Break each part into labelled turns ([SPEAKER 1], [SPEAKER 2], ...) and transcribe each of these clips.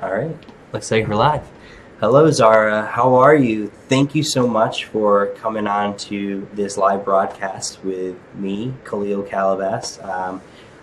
[SPEAKER 1] All right, looks like we're live. Hello, Zara. How are you? Thank you so much for coming on to this live broadcast with me, Khalil Calabas.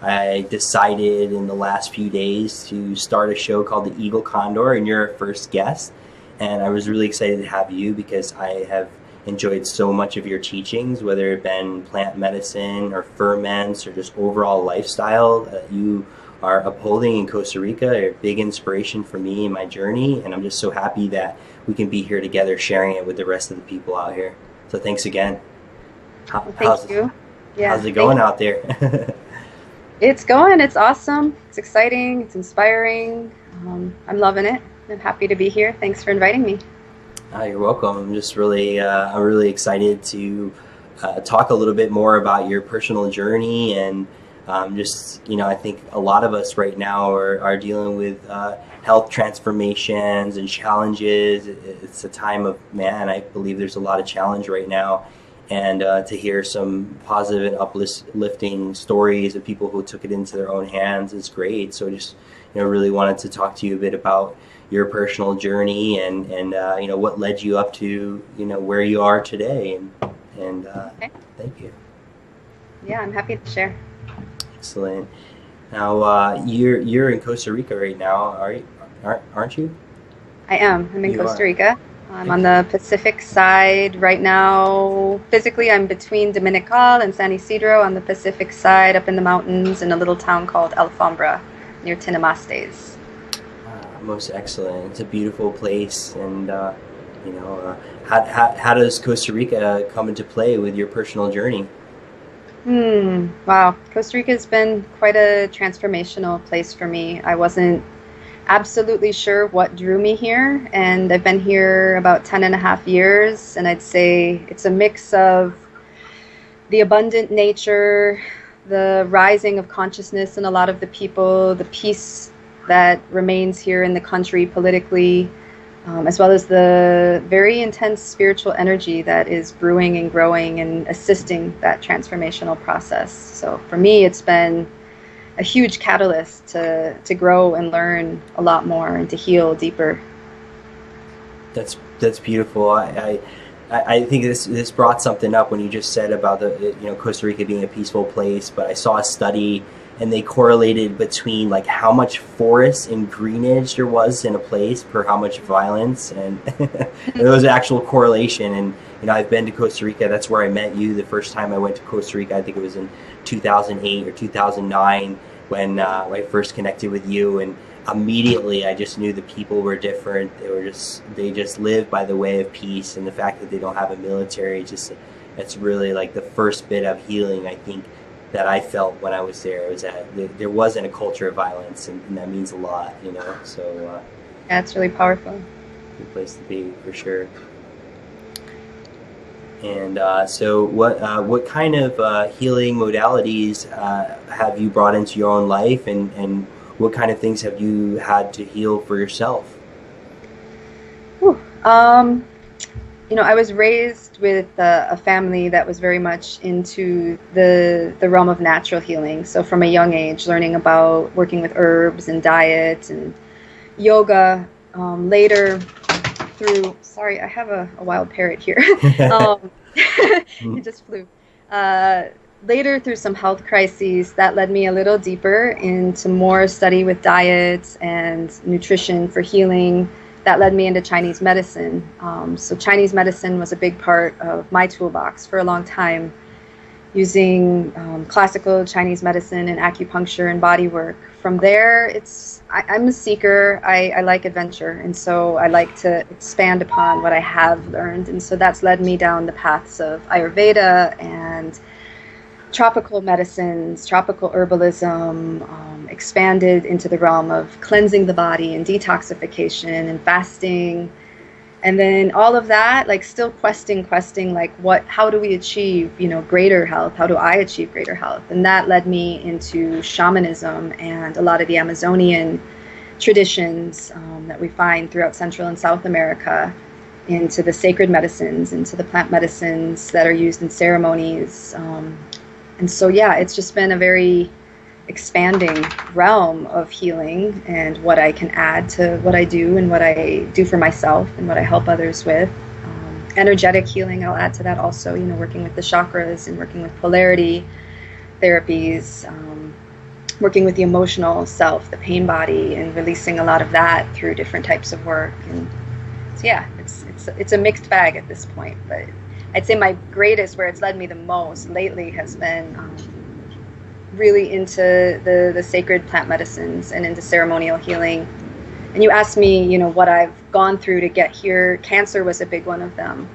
[SPEAKER 1] I decided in the last few days to start a show called The Eagle Condor, and you're our first guest. And I was really excited to have you because I have enjoyed so much of your teachings, whether it been plant medicine or ferments or just overall lifestyle that you are upholding in Costa Rica. Are a big inspiration for me in my journey, and I'm just so happy that we can be here together sharing it with the rest of the people out here. So thanks again.
[SPEAKER 2] Well, thank you. Yeah,
[SPEAKER 1] How's it
[SPEAKER 2] thank
[SPEAKER 1] going
[SPEAKER 2] you.
[SPEAKER 1] out there?
[SPEAKER 2] It's going. It's awesome. It's exciting. It's inspiring. I'm loving it. I'm happy to be here. Thanks for inviting me.
[SPEAKER 1] You're welcome. I'm really excited to talk a little bit more about your personal journey and I think a lot of us right now are dealing with health transformations and challenges. It's a time of, man, I believe there's a lot of challenge right now. And to hear some positive and uplifting stories of people who took it into their own hands is great. So just, really wanted to talk to you a bit about your personal journey and what led you up to, where you are today. And
[SPEAKER 2] Okay.
[SPEAKER 1] thank you.
[SPEAKER 2] Yeah, I'm happy to share.
[SPEAKER 1] Excellent. Now, you're in Costa Rica right now, aren't you?
[SPEAKER 2] I am. I'm in
[SPEAKER 1] You
[SPEAKER 2] Costa
[SPEAKER 1] are.
[SPEAKER 2] Rica. I'm on the Pacific side right now. Physically, I'm between Dominical and San Isidro on the Pacific side, up in the mountains in a little town called Alfombra near Tinamastes.
[SPEAKER 1] Most excellent. It's a beautiful place, and how does Costa Rica come into play with your personal journey?
[SPEAKER 2] Wow. Costa Rica has been quite a transformational place for me. I wasn't absolutely sure what drew me here, and I've been here about 10 and a half years, and I'd say it's a mix of the abundant nature, the rising of consciousness in a lot of the people, the peace that remains here in the country politically, as well as the very intense spiritual energy that is brewing and growing and assisting that transformational process. So for me, it's been a huge catalyst to grow and learn a lot more and to heal deeper.
[SPEAKER 1] That's beautiful. I think this brought something up when you just said about the Costa Rica being a peaceful place. But I saw a study and they correlated between like how much forest and greenage there was in a place per how much violence, and there was an actual correlation. And I've been to Costa Rica. That's where I met you the first time I went to Costa Rica. I think it was in 2008 or 2009 when I first connected with you, and immediately I just knew the people were different. They just live by the way of peace, and the fact that they don't have a military, just it's really like the first bit of healing I think that I felt when I was there. Was that there wasn't a culture of violence, and that means a lot. So
[SPEAKER 2] Yeah, it's really powerful.
[SPEAKER 1] good place to be for sure. And so, what kind of healing modalities have you brought into your own life, and what kind of things have you had to heal for yourself?
[SPEAKER 2] Whew. I was raised with a family that was very much into the realm of natural healing. So from a young age, learning about working with herbs and diet and yoga. Later through, sorry, I have a wild parrot here. It just flew. Uh, Later through some health crises, that led me a little deeper into more study with diet and nutrition for healing. That led me into Chinese medicine. So Chinese medicine was a big part of my toolbox for a long time, using classical Chinese medicine and acupuncture and body work. From there, I'm a seeker. I like adventure, and so I like to expand upon what I have learned. And so that's led me down the paths of Ayurveda and tropical medicines, tropical herbalism, expanded into the realm of cleansing the body and detoxification and fasting. And then all of that, like still questing, like how do we achieve, greater health? How do I achieve greater health? And that led me into shamanism and a lot of the Amazonian traditions that we find throughout Central and South America, into the sacred medicines, into the plant medicines that are used in ceremonies. And so, yeah, it's just been a very expanding realm of healing and what I can add to what I do and what I do for myself and what I help others with. Energetic healing, I'll add to that also, working with the chakras and working with polarity therapies, working with the emotional self, the pain body, and releasing a lot of that through different types of work. And so, yeah, it's a mixed bag at this point, but I'd say my greatest, where it's led me the most lately, has been really into the sacred plant medicines and into ceremonial healing. And you asked me, what I've gone through to get here. Cancer was a big one of them.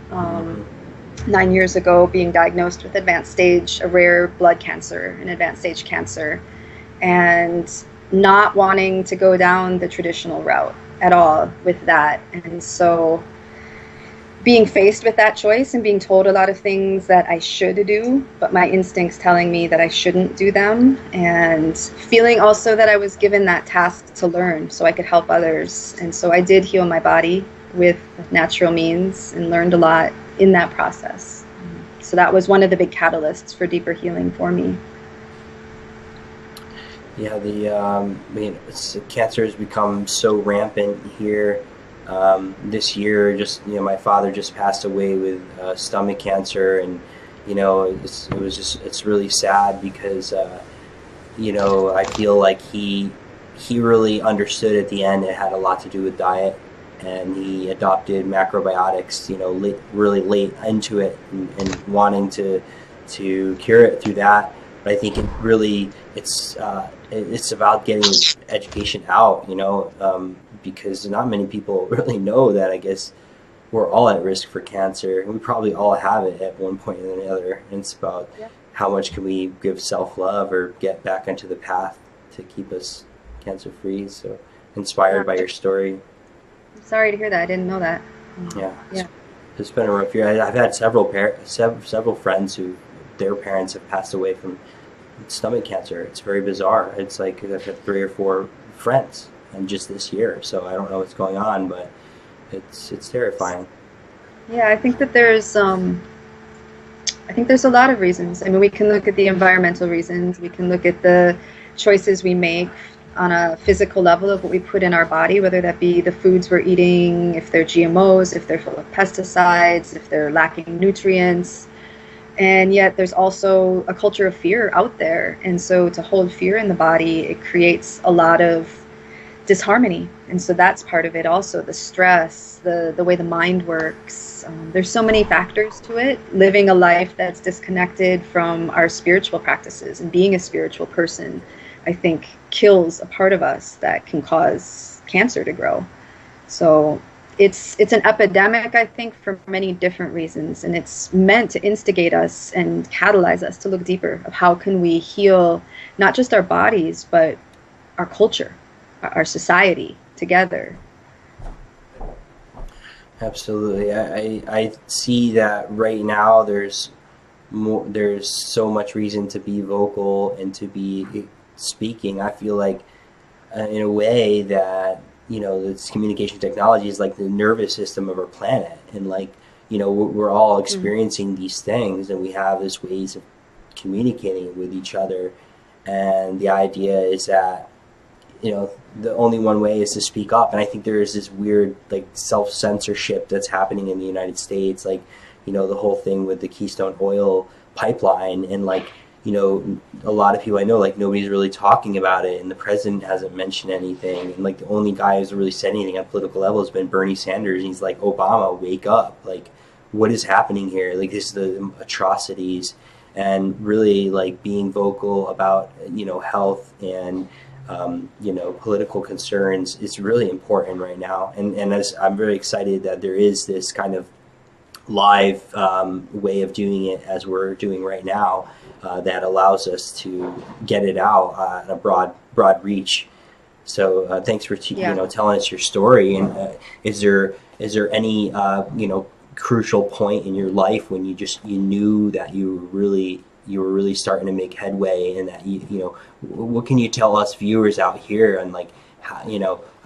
[SPEAKER 2] 9 years ago, being diagnosed with advanced stage, a rare blood cancer, an advanced stage cancer, and not wanting to go down the traditional route at all with that. And so being faced with that choice and being told a lot of things that I should do, but my instincts telling me that I shouldn't do them, and feeling also that I was given that task to learn so I could help others. And so I did heal my body with natural means and learned a lot in that process. So that was one of the big catalysts for deeper healing for me.
[SPEAKER 1] Yeah, cancer has become so rampant here. This year, my father just passed away with stomach cancer, and it's really sad because I feel like he really understood at the end. It had a lot to do with diet, and he adopted macrobiotics really late into it, and wanting to cure it through that. But I think it's about getting education out, because not many people really know that. I guess we're all at risk for cancer, and we probably all have it at one point or another. And it's about how much can we give self-love or get back onto the path to keep us cancer-free. So inspired by your story.
[SPEAKER 2] I'm sorry to hear that. I didn't know that.
[SPEAKER 1] Yeah. It's been a rough year. I've had several friends who their parents have passed away from stomach cancer. It's very bizarre. It's like I've had 3 or 4 friends, and just this year. So I don't know what's going on, but it's terrifying.
[SPEAKER 2] Yeah, I think that there's a lot of reasons. I mean, we can look at the environmental reasons. We can look at the choices we make on a physical level of what we put in our body, whether that be the foods we're eating, if they're GMOs, if they're full of pesticides, if they're lacking nutrients. And yet there's also a culture of fear out there. And so to hold fear in the body, it creates a lot of disharmony. And so that's part of it also, the stress, the way the mind works. There's so many factors to it. Living a life that's disconnected from our spiritual practices and being a spiritual person, I think, kills a part of us that can cause cancer to grow. So it's an epidemic, I think, for many different reasons, and it's meant to instigate us and catalyze us to look deeper of how can we heal not just our bodies, but our culture, our society together.
[SPEAKER 1] Absolutely. I see that right now there's so much reason to be vocal and to be speaking. I feel like in a way that this communication technology is like the nervous system of our planet, and we're all experiencing these things, and we have these ways of communicating with each other, and the idea is that the only one way is to speak up. And I think there is this weird self-censorship that's happening in the United States, the whole thing with the Keystone Oil pipeline, and a lot of people I know, nobody's really talking about it, and the president hasn't mentioned anything, and the only guy who's really said anything at political level has been Bernie Sanders, and he's like, Obama, wake up, what is happening here? This is the atrocities, and really being vocal about health and political concerns is really important right now. And as I'm very excited that there is this kind of live way of doing it as we're doing right now, that allows us to get it out at a broad reach. So thanks for telling us your story. And is there any crucial point in your life when you knew that you were really starting to make headway, and that what can you tell us viewers out here on how,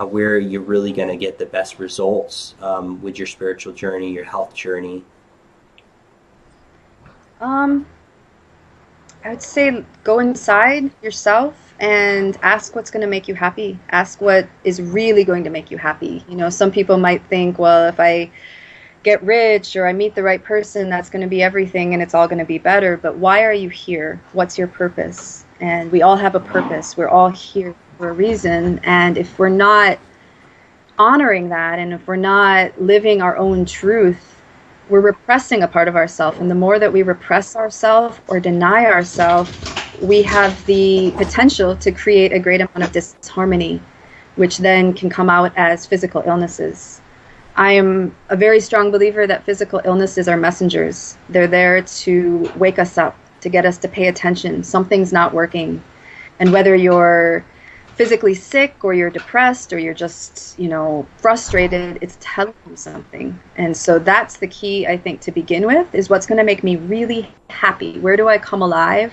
[SPEAKER 1] where you're really going to get the best results with your spiritual journey, your health journey?
[SPEAKER 2] I would say go inside yourself and ask what's going to make you happy. Ask what is really going to make you happy. You know, some people might think, well, if I get rich or I meet the right person, that's going to be everything and it's all going to be better. But why are you here? What's your purpose? And we all have a purpose. We're all here for a reason. And if we're not honoring that, and if we're not living our own truth, we're repressing a part of ourselves. And the more that we repress ourselves or deny ourselves, we have the potential to create a great amount of disharmony, which then can come out as physical illnesses. I am a very strong believer that physical illnesses are messengers. They're there to wake us up, to get us to pay attention. Something's not working. And whether you're physically sick or you're depressed or you're just, frustrated, it's telling you something. And so that's the key, I think, to begin with, is what's going to make me really happy. Where do I come alive?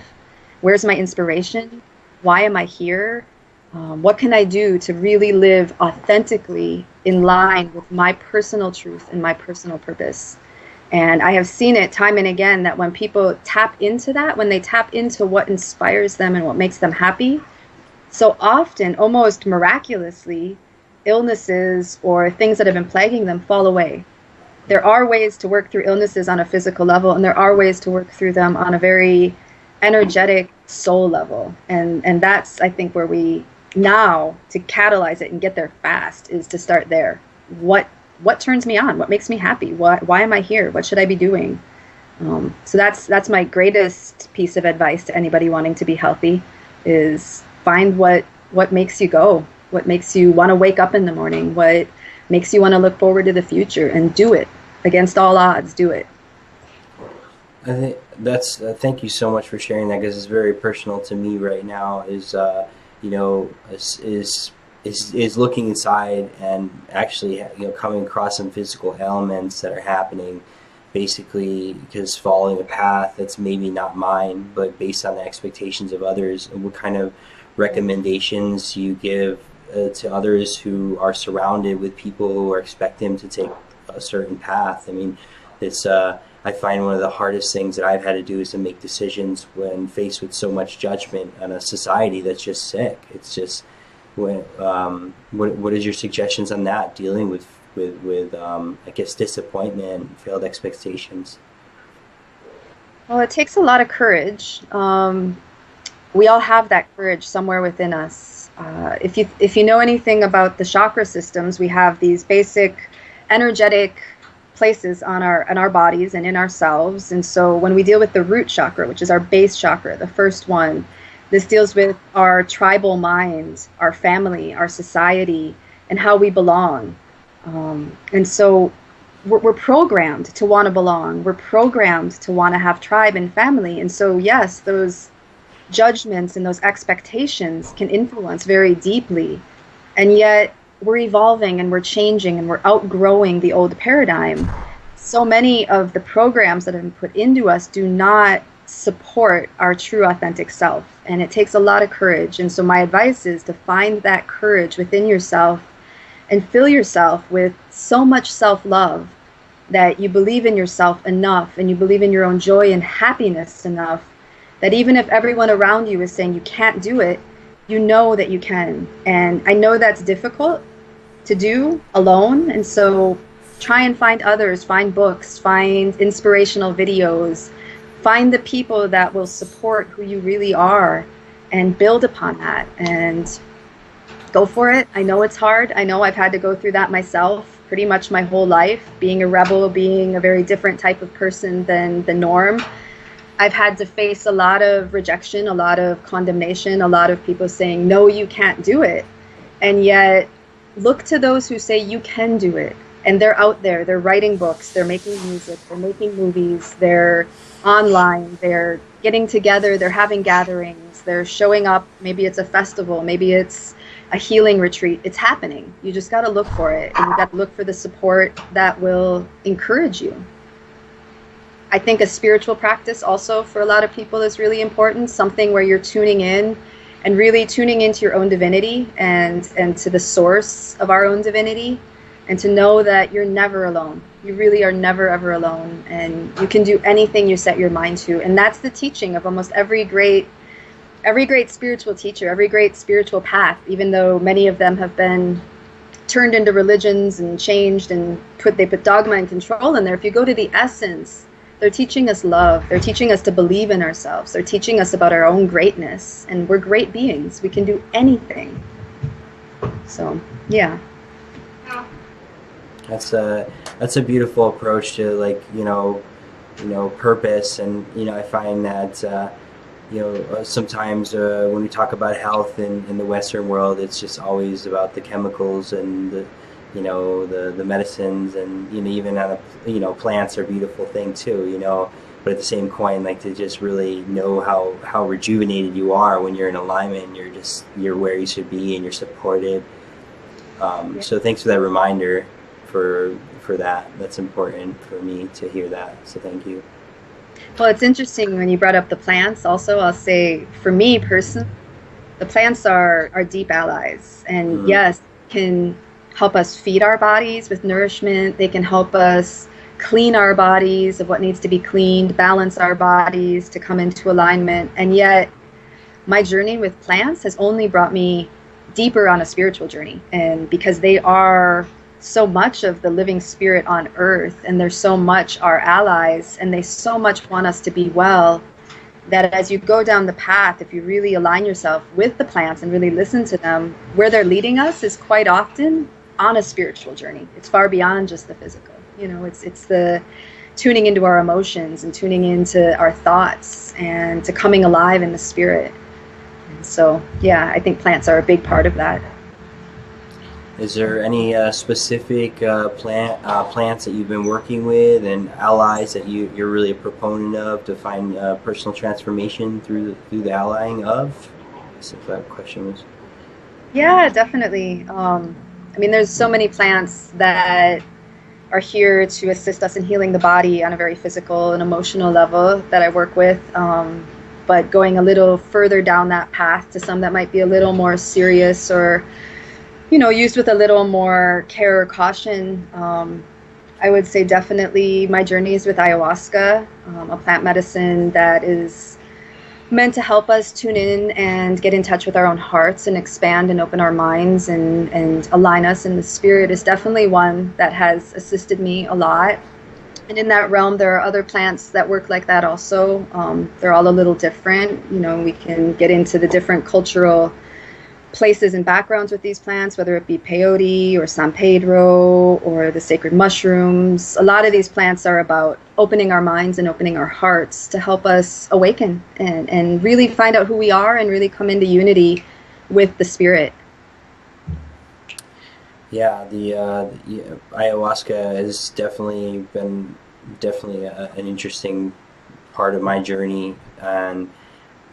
[SPEAKER 2] Where's my inspiration? Why am I here? What can I do to really live authentically in line with my personal truth and my personal purpose? And I have seen it time and again that when people tap into that, when they tap into what inspires them and what makes them happy, so often, almost miraculously, illnesses or things that have been plaguing them fall away. There are ways to work through illnesses on a physical level, and there are ways to work through them on a very energetic soul level. And that's, I think, where we now, to catalyze it and get there fast, is to start there. What turns me on? What makes me happy? Why am I here? What should I be doing? So that's my greatest piece of advice to anybody wanting to be healthy, is find what makes you go, what makes you want to wake up in the morning, what makes you want to look forward to the future, and do it against all odds. Do it.
[SPEAKER 1] I think that's thank you so much for sharing that, because it's very personal to me right now. Is looking inside and actually coming across some physical ailments that are happening, basically because following a path that's maybe not mine, but based on the expectations of others, and what kind of recommendations you give to others who are surrounded with people who expect them to take a certain path. I mean, it's I find one of the hardest things that I've had to do is to make decisions when faced with so much judgment on a society that's just sick. It's just what is your suggestions on that, dealing with I guess disappointment, failed expectations?
[SPEAKER 2] Well, it takes a lot of courage. We all have that courage somewhere within us. If you know anything about the chakra systems, we have these basic energetic places on our bodies and in ourselves. And so when we deal with the root chakra, which is our base chakra, the first one, this deals with our tribal mind, our family, our society, and how we belong. And so we're programmed to want to belong. We're programmed to want to have tribe and family. And so, yes, those judgments and those expectations can influence very deeply. And yet we're evolving and we're changing and we're outgrowing the old paradigm. So many of the programs that have been put into us do not support our true authentic self. And it takes a lot of courage. And so my advice is to find that courage within yourself and fill yourself with so much self-love that you believe in yourself enough and you believe in your own joy and happiness enough that even if everyone around you is saying you can't do it, you know that you can. And I know that's difficult to do alone. And so try and find others, find books, find inspirational videos, find the people that will support who you really are and build upon that and go for it. I know it's hard. I know I've had to go through that myself pretty much my whole life, being a rebel, being a very different type of person than the norm. I've had to face a lot of rejection, a lot of condemnation, a lot of people saying, no, you can't do it. And yet, look to those who say you can do it. And they're out there, they're writing books, they're making music, they're making movies, they're online, they're getting together, they're having gatherings, they're showing up, maybe it's a festival, maybe it's a healing retreat. It's happening. You just got to look for it. And you got to look for the support that will encourage you. I think a spiritual practice also for a lot of people is really important, something where you're tuning in and really tuning into your own divinity and to the source of our own divinity, and to know that you're never alone. You really are never, ever alone, and you can do anything you set your mind to. And that's the teaching of almost every great every great spiritual teacher, every great spiritual path, even though many of them have been turned into religions and changed and they put dogma and control in there. If you go to the essence, they're teaching us love. They're teaching us to believe in ourselves. They're teaching us about our own greatness, and we're great beings. We can do anything. So, yeah.
[SPEAKER 1] That's a beautiful approach to, like, purpose. And I find that sometimes when we talk about health in the Western world, it's just always about the chemicals and the medicines, and even on plants are a beautiful thing too, but at the same coin, like, to just really know how rejuvenated you are when you're in alignment, and you're where you should be, and you're supported. So thanks for that reminder for that. That's important for me to hear that, so thank you.
[SPEAKER 2] Well, it's interesting when you brought up the plants. Also, I'll say, for me personally, the plants are deep allies, and yes, can help us feed our bodies with nourishment. They can help us clean our bodies of what needs to be cleaned, balance our bodies to come into alignment. And yet, my journey with plants has only brought me deeper on a spiritual journey, and because they are so much of the living spirit on earth, and they're so much our allies, and they so much want us to be well, that as you go down the path, if you really align yourself with the plants and really listen to them, where they're leading us is quite often on a spiritual journey. It's far beyond just the physical. It's the tuning into our emotions and tuning into our thoughts and to coming alive in the spirit. And so, yeah, I think plants are a big part of that.
[SPEAKER 1] Is there any specific plants that you've been working with and allies that you're really a proponent of to find personal transformation through the allying of? I guess if that question was.
[SPEAKER 2] Yeah, definitely. There's so many plants that are here to assist us in healing the body on a very physical and emotional level that I work with. But going a little further down that path to some that might be a little more serious, or used with a little more care or caution. I would say definitely my journey is with ayahuasca, a plant medicine that is meant to help us tune in and get in touch with our own hearts and expand and open our minds and align us in the spirit, is definitely one that has assisted me a lot. And in that realm, there are other plants that work like that also. They're all a little different. We can get into the different cultural places and backgrounds with these plants, whether it be peyote or San Pedro or the sacred mushrooms. A lot of these plants are about opening our minds and opening our hearts to help us awaken and really find out who we are and really come into unity with the spirit. Yeah,
[SPEAKER 1] the ayahuasca has definitely been an interesting part of my journey, and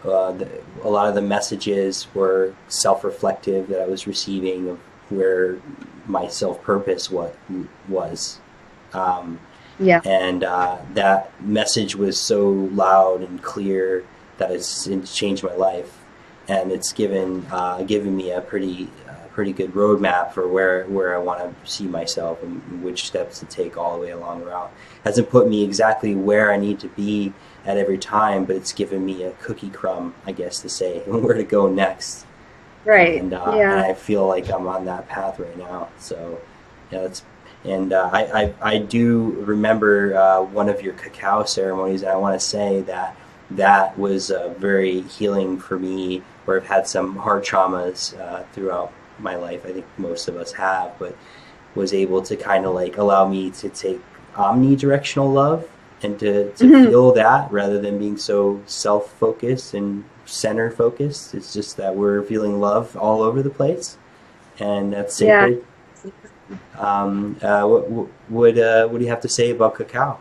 [SPEAKER 1] a lot of the messages were self-reflective that I was receiving of where my self-purpose was. And that message was so loud and clear that it's changed my life, and it's given me a pretty good roadmap for where I want to see myself and which steps to take all the way along the route. Hasn't put me exactly where I need to be at every time, but it's given me a cookie crumb, I guess, to say where to go next.
[SPEAKER 2] Right.
[SPEAKER 1] And I feel like I'm on that path right now. So yeah, I do remember one of your cacao ceremonies, and I want to say that was very healing for me, where I've had some heart traumas throughout my life. I think most of us have, but was able to kind of like allow me to take omnidirectional love and to feel that, rather than being so self-focused and center-focused. It's just that we're feeling love all over the place, and that's sacred. Yeah. What do you have to say about cacao?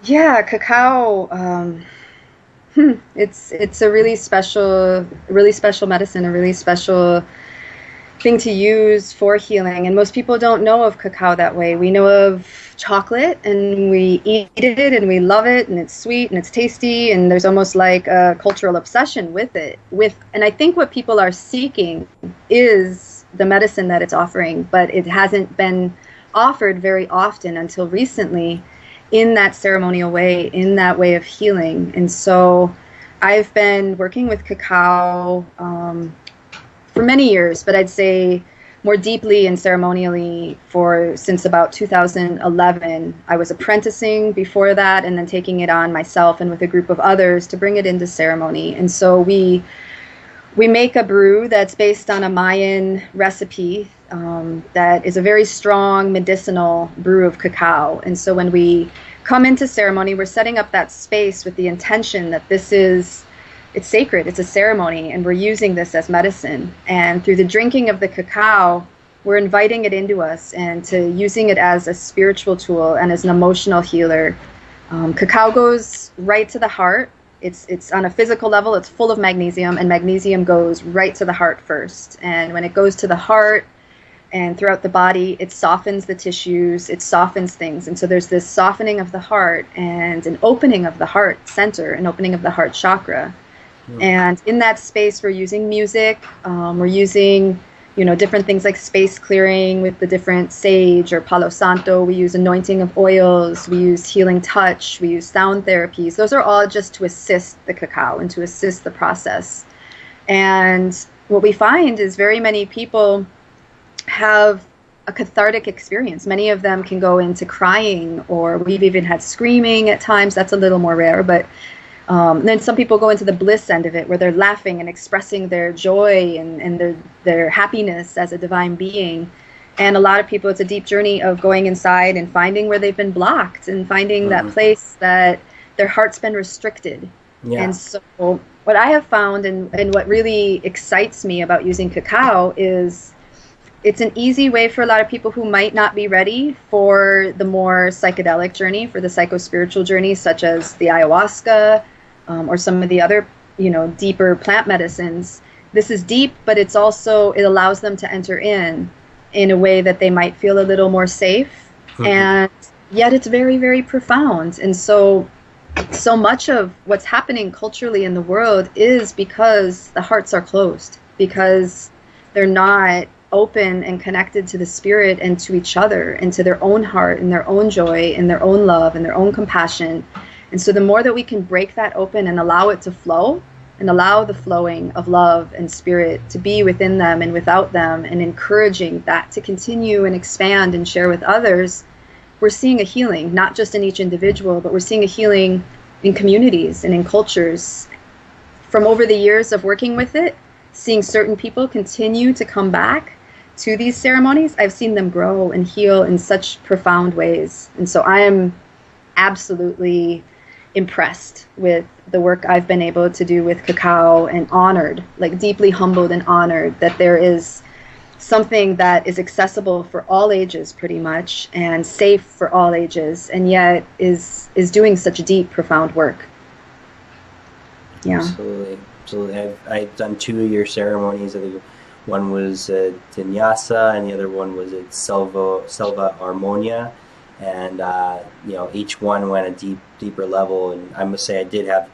[SPEAKER 2] Yeah, cacao. It's a really special medicine, a really special thing to use for healing. And most people don't know of cacao that way. We know of chocolate, and we eat it, and we love it, and it's sweet, and it's tasty, and there's almost like a cultural obsession with it. And I think what people are seeking is the medicine that it's offering, but it hasn't been offered very often until recently, in that ceremonial way, in that way of healing. And so I've been working with cacao for many years, but I'd say more deeply and ceremonially since about 2011. I was apprenticing before that, and then taking it on myself and with a group of others to bring it into ceremony. And so we make a brew that's based on a Mayan recipe that is a very strong medicinal brew of cacao. And so when we come into ceremony, we're setting up that space with the intention that it's sacred, it's a ceremony, and we're using this as medicine. And through the drinking of the cacao, we're inviting it into us and to using it as a spiritual tool and as an emotional healer. Cacao goes right to the heart. It's on a physical level, it's full of magnesium, and magnesium goes right to the heart first. And when it goes to the heart and throughout the body, it softens the tissues, it softens things. And so there's this softening of the heart and an opening of the heart center, an opening of the heart chakra. And in that space, we're using music, we're using, different things like space clearing with the different sage or palo santo. We use anointing of oils, we use healing touch, we use sound therapies. Those are all just to assist the cacao and to assist the process. And what we find is very many people have a cathartic experience. Many of them can go into crying, or we've even had screaming at times. That's a little more rare, but then some people go into the bliss end of it, where they're laughing and expressing their joy and their happiness as a divine being. And a lot of people, it's a deep journey of going inside and finding where they've been blocked and finding that place that their heart's been restricted. Yeah. And so what I have found and what really excites me about using cacao is it's an easy way for a lot of people who might not be ready for the more psychedelic journey, for the psycho-spiritual journey, such as the ayahuasca, or some of the other, deeper plant medicines. This is deep, but it allows them to enter in a way that they might feel a little more safe. And yet it's very, very profound. And so much of what's happening culturally in the world is because the hearts are closed, because they're not open and connected to the spirit and to each other and to their own heart and their own joy and their own love and their own compassion. And so the more that we can break that open and allow it to flow and allow the flowing of love and spirit to be within them and without them, and encouraging that to continue and expand and share with others, we're seeing a healing, not just in each individual, but we're seeing a healing in communities and in cultures. From over the years of working with it, seeing certain people continue to come back to these ceremonies, I've seen them grow and heal in such profound ways. And so I am absolutely impressed with the work I've been able to do with cacao, and honored, like deeply humbled and honored that there is something that is accessible for all ages pretty much, and safe for all ages, and yet is doing such deep, profound work. Yeah.
[SPEAKER 1] Absolutely. I've done 2 of your ceremonies. I think one was at Vinyasa and the other one was at Selva Armonia. And, each one went a deeper level. And I must say I did have,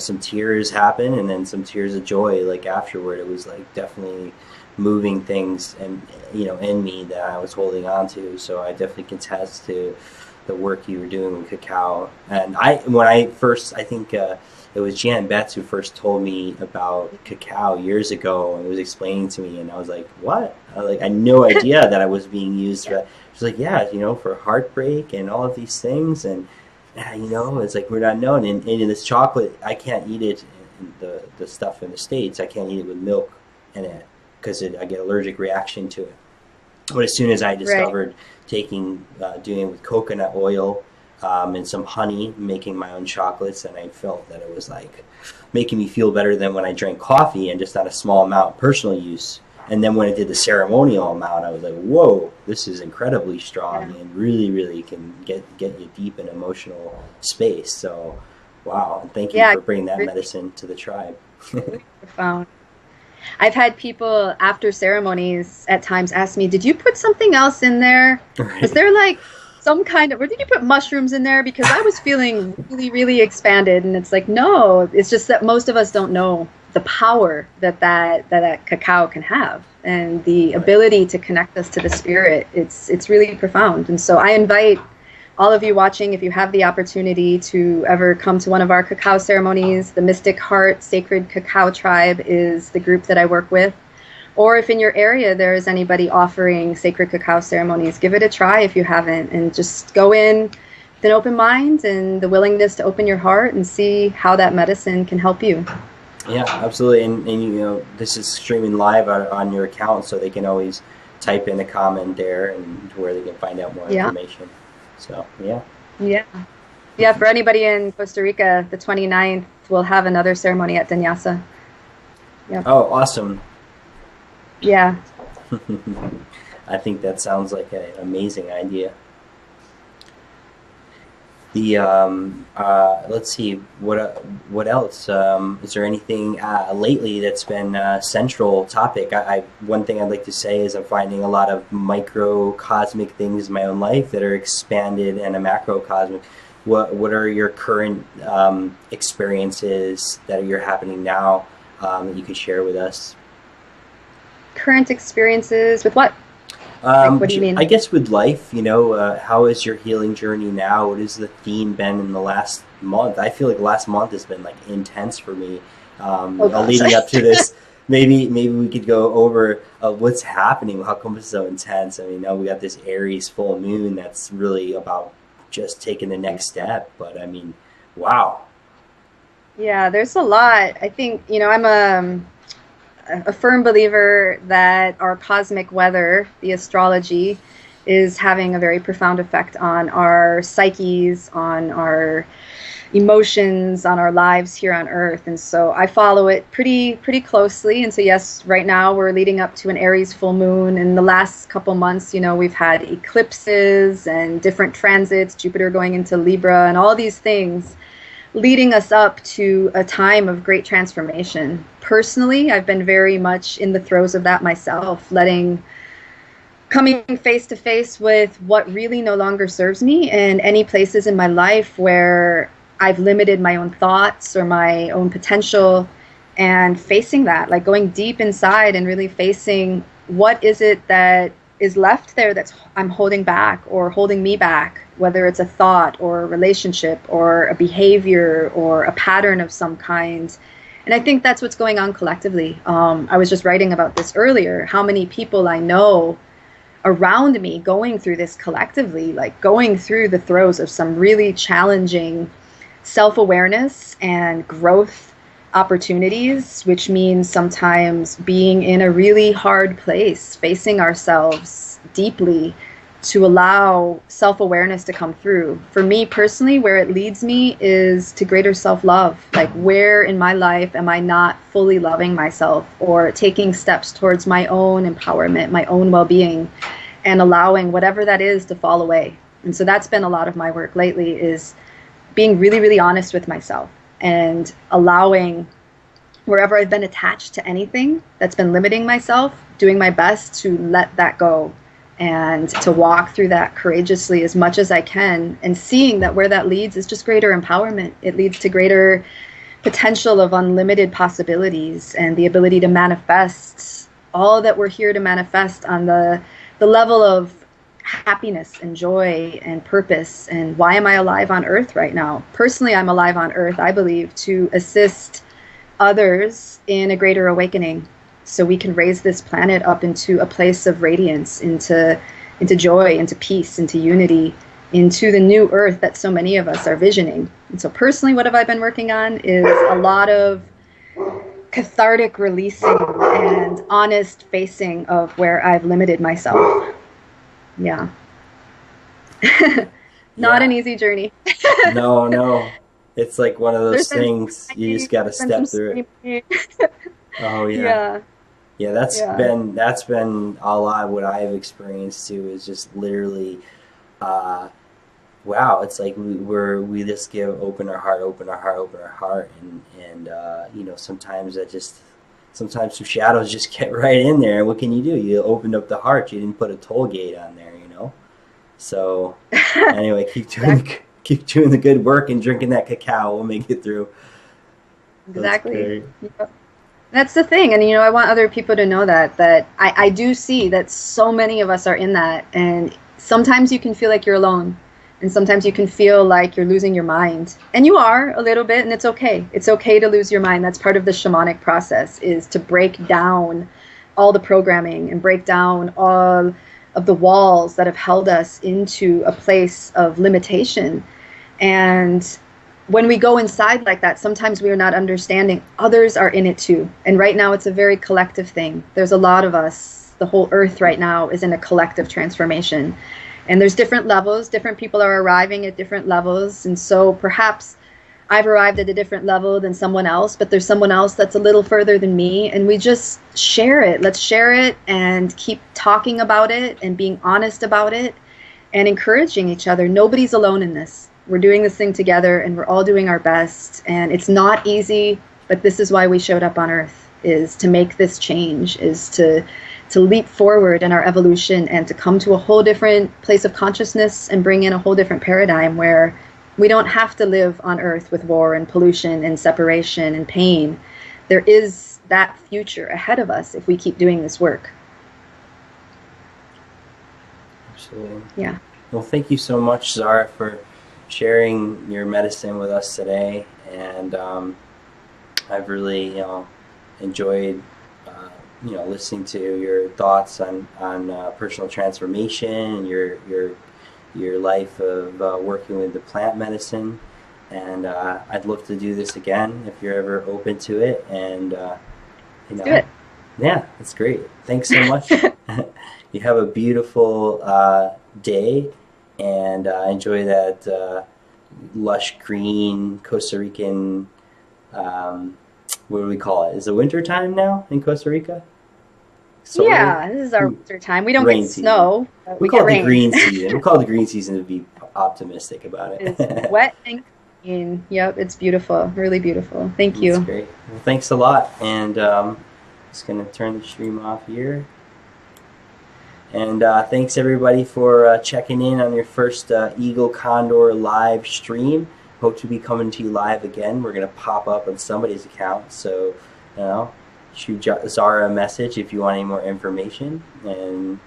[SPEAKER 1] some tears happen, and then some tears of joy, like afterward. It was like definitely moving things and, in me that I was holding on to. So I definitely contest to the work you were doing with cacao. And I think it was Jan Betts who first told me about cacao years ago and was explaining to me, and I was like, what? I had no idea that I was being used for that. She's like, yeah, for heartbreak and all of these things. And it's like we're not known. And in this chocolate, I can't eat it, the stuff in the States, I can't eat it with milk in it because I get allergic reaction to it. But as soon as I discovered doing it with coconut oil, and some honey, making my own chocolates, and I felt that it was like making me feel better than when I drank coffee, and just on a small amount, personal use. And then when I did the ceremonial amount, I was like, whoa, this is incredibly strong and really, really can get you deep in emotional space. So, wow, and thank you for bringing that medicine to the tribe.
[SPEAKER 2] Really profound. I've had people after ceremonies at times ask me, did you put something else in there? Right. Was there some kind of, or did you put mushrooms in there? Because I was feeling really, really expanded. And it's like, no, it's just that most of us don't know the power that cacao can have, and the ability to connect us to the spirit. It's really profound. And so I invite all of you watching, if you have the opportunity to ever come to one of our cacao ceremonies, the Mystic Heart Sacred Cacao Tribe is the group that I work with. Or if in your area there is anybody offering sacred cacao ceremonies, give it a try if you haven't, and just go in with an open mind and the willingness to open your heart and see how that medicine can help you.
[SPEAKER 1] Yeah, absolutely. And you know, this is streaming live on your account, so they can always type in a comment there and where they can find out more information. So, yeah.
[SPEAKER 2] Yeah. Yeah, for anybody in Costa Rica, the 29th, we'll have another ceremony at Danyasa.
[SPEAKER 1] Yep. Oh, awesome.
[SPEAKER 2] Yeah.
[SPEAKER 1] I think that sounds like an amazing idea. The let's see, what else? Is there anything lately that's been a central topic? One thing I'd like to say is I'm finding a lot of microcosmic things in my own life that are expanded and a macrocosmic. What are your current experiences that are happening now that you could share with us? Current experiences with what? Like, what do you mean? I guess with life, you know, how is your healing journey now? What has the theme been in the last month? I feel like the last month has been like intense for me. Leading up to this, maybe we could go over what's happening. How come it's so intense? I mean, now we got this Aries full moon that's really about just taking the next step. But I mean, wow. Yeah, there's a lot. I think, you know, I'm a firm believer that our cosmic weather, the astrology, is having a very profound effect on our psyches, on our emotions, on our lives here on Earth. And so I follow it pretty closely. And so yes, right now we're leading up to an Aries full moon. In the last couple months, you know, we've had eclipses and different transits, Jupiter going into Libra and all these things, leading us up to a time of great transformation. Personally, I've been very much in the throes of that myself, coming face to face with what really no longer serves me, and any places in my life where I've limited my own thoughts or my own potential, and facing that, like going deep inside and really facing what is it that is left there that's I'm holding back or holding me back, whether it's a thought or a relationship or a behavior or a pattern of some kind. And I think that's what's going on collectively. I was just writing about this earlier, how many people I know around me going through this collectively, like going through the throes of some really challenging self-awareness and growth opportunities, which means sometimes being in a really hard place, facing ourselves deeply to allow self-awareness to come through. For me personally, where it leads me is to greater self-love. Like, where in my life am I not fully loving myself or taking steps towards my own empowerment, my own well-being, and allowing whatever that is to fall away. And so that's been a lot of my work lately, is being really, really honest with myself and allowing wherever I've been attached to anything that's been limiting myself, doing my best to let that go and to walk through that courageously as much as I can, and seeing that where that leads is just greater empowerment. It leads to greater potential of unlimited possibilities and the ability to manifest all that we're here to manifest on the level of happiness and joy and purpose. And why am I alive on Earth right now? Personally, I'm alive on Earth, I believe, to assist others in a greater awakening, so we can raise this planet up into a place of radiance, into joy, into peace, into unity, into the new Earth that so many of us are visioning. And so personally, what have I been working on is a lot of cathartic releasing and honest facing of where I've limited myself. Yeah. Not an easy journey. No. It's like one of those things you just got to step through it. Oh yeah. Yeah, that's been a lot of what I've experienced too. Is just literally, wow. It's like we just open our heart, and you know, sometimes some shadows just get right in there. What can you do? You opened up the heart. You didn't put a toll gate on there, you know. So anyway, keep doing the good work and drinking that cacao. We'll make it through. Exactly. That's the thing. And, you know, I want other people to know that I do see that so many of us are in that. And sometimes you can feel like you're alone.
[SPEAKER 2] And sometimes you can feel like you're losing your mind. And you are a little bit, and it's okay. It's okay to lose your mind. That's part of the shamanic process, is to break down all the programming and break down all of the walls that have held us into a place of limitation. And when we go inside like that, sometimes we are not understanding others are in it too. And right now it's a very collective thing. There's a lot of us. The whole earth right now is in a collective transformation. And there's different levels. Different people are arriving at different levels. And so perhaps I've arrived at a different level than someone else, but there's someone else that's a little further than me. And we just share it. Let's share it and keep talking about it and being honest about it and encouraging each other. Nobody's alone in this. We're doing this thing together, and we're all doing our best. And it's not easy, but this is why we showed up on Earth, is to make this change, is to leap forward in our evolution and to come to a whole different place of consciousness and bring in a whole different paradigm where we don't have to live on Earth with war and pollution and separation and pain. There is that future ahead of us if we keep doing this work.
[SPEAKER 1] Absolutely.
[SPEAKER 2] Yeah.
[SPEAKER 1] Well, thank you so much, Zahrah, for sharing your medicine with us today. And I've really, enjoyed listening to your thoughts on personal transformation and your life of working with the plant medicine. And I'd love to do this again if you're ever open to it. And
[SPEAKER 2] Let's do it.
[SPEAKER 1] Yeah, that's great. Thanks so much. You have a beautiful day, and enjoy that lush green Costa Rican. What do we call it? Is it winter time now in Costa Rica?
[SPEAKER 2] Yeah, this is our winter time. We don't
[SPEAKER 1] Rain
[SPEAKER 2] get snow.
[SPEAKER 1] We
[SPEAKER 2] get
[SPEAKER 1] call it
[SPEAKER 2] rain.
[SPEAKER 1] the green season. We call it the green season to be optimistic about it.
[SPEAKER 2] It's wet and green. Yep, it's beautiful. Really beautiful. Thank you.
[SPEAKER 1] That's great. Well, thanks a lot. And just going to turn the stream off here. And thanks everybody for checking in on your first Eagle Condor live stream. Hope to be coming to you live again. We're going to pop up on somebody's account. So, shoot Zahrah a message if you want any more information. And